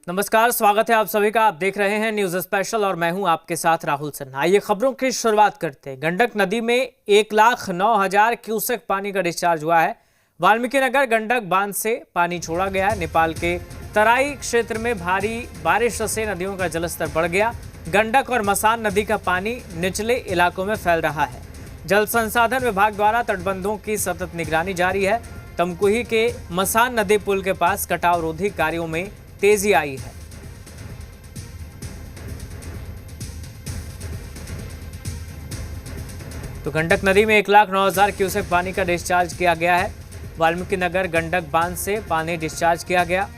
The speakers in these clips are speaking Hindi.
नमस्कार, स्वागत है आप सभी का। आप देख रहे हैं न्यूज स्पेशल और मैं हूं आपके साथ राहुल सिन्हा। आइए खबरों की शुरुआत करते हैं। गंडक नदी में 1,09,000 क्यूसेक पानी का डिस्चार्ज हुआ है। वाल्मीकि नगर गंडक बांध से पानी छोड़ा गया है। नेपाल के तराई क्षेत्र में भारी बारिश से नदियों का जलस्तर बढ़ गया। गंडक और मसान नदी का पानी निचले इलाकों में फैल रहा है। जल संसाधन विभाग द्वारा तटबंधों की सतत निगरानी जारी है। तमकुही के मसान नदी पुल के पास कटाव रोधी कार्यों में तेजी आई है। तो गंडक नदी में 1,09,000 क्यूसेक पानी का डिस्चार्ज किया गया है। वाल्मीकि नगर गंडक बांध से पानी डिस्चार्ज किया गया।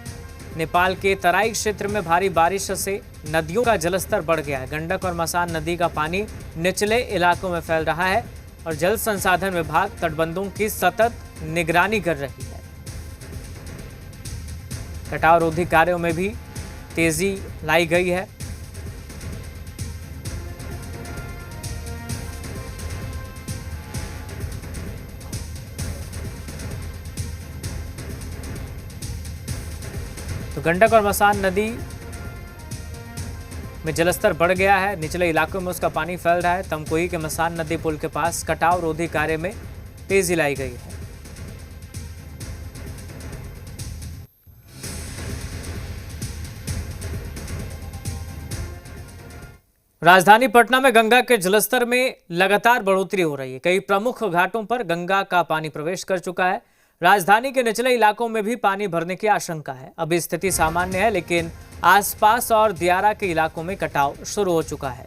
नेपाल के तराई क्षेत्र में भारी बारिश से नदियों का जलस्तर बढ़ गया है। गंडक और मसान नदी का पानी निचले इलाकों में फैल रहा है और जल संसाधन विभाग तटबंधों की सतत निगरानी कर रही है। कटाव रोधी कार्यों में भी तेजी लाई गई है। तो गंडक और मसान नदी में जलस्तर बढ़ गया है। निचले इलाकों में उसका पानी फैल रहा है। तमकुही के मसान नदी पुल के पास कटाव रोधी कार्य में तेजी लाई गई है। राजधानी पटना में गंगा के जलस्तर में लगातार बढ़ोतरी हो रही है। कई प्रमुख घाटों पर गंगा का पानी प्रवेश कर चुका है। राजधानी के निचले इलाकों में भी पानी भरने की आशंका है। अभी स्थिति सामान्य है, लेकिन आसपास और दियारा के इलाकों में कटाव शुरू हो चुका है।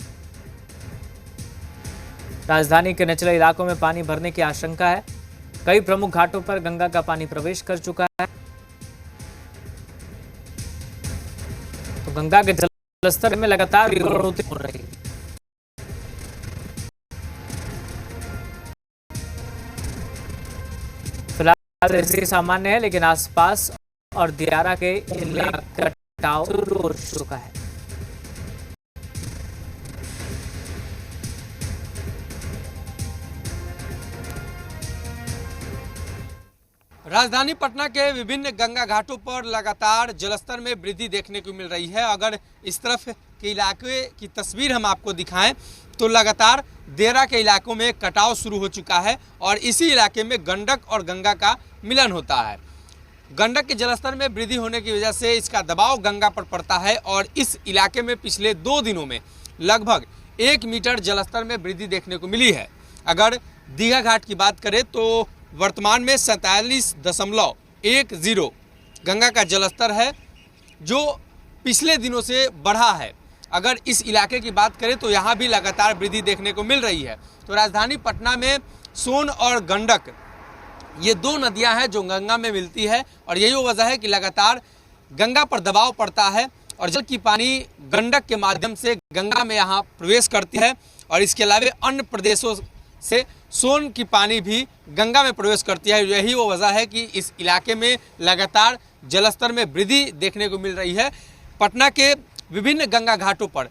राजधानी के निचले इलाकों में पानी भरने की आशंका है। कई प्रमुख घाटों पर गंगा का पानी प्रवेश कर चुका है। तो गंगा के जलस्तर में लगातार बढ़ोतरी हो रही है। फिलहाल स्थिति सामान्य है, लेकिन आसपास और दियारा के इलाके में कटाव शुरू हो चुका है। राजधानी पटना के विभिन्न गंगा घाटों पर लगातार जलस्तर में वृद्धि देखने को मिल रही है। अगर इस तरफ के इलाके की तस्वीर हम आपको दिखाएं तो लगातार देरा के इलाकों में कटाव शुरू हो चुका है और इसी इलाके में गंडक और गंगा का मिलन होता है। गंडक के जलस्तर में वृद्धि होने की वजह से इसका दबाव गंगा पर पड़ता है और इस इलाके में पिछले 2 दिनों में लगभग 1 मीटर जलस्तर में वृद्धि देखने को मिली है। अगर दीघा घाट की बात करें तो वर्तमान में 47.10 गंगा का जलस्तर है, जो पिछले दिनों से बढ़ा है। अगर इस इलाके की बात करें तो यहाँ भी लगातार वृद्धि देखने को मिल रही है। तो राजधानी पटना में सोन और गंडक ये 2 नदियाँ हैं जो गंगा में मिलती है और यही वजह है कि लगातार गंगा पर दबाव पड़ता है और जल की पानी गंडक के माध्यम से गंगा में यहाँ प्रवेश करती है और इसके अलावा अन्य प्रदेशों से सोन की पानी भी गंगा में प्रवेश करती है। यही वो वजह है कि इस इलाके में लगातार जलस्तर में वृद्धि देखने को मिल रही है। पटना के विभिन्न गंगा घाटों पर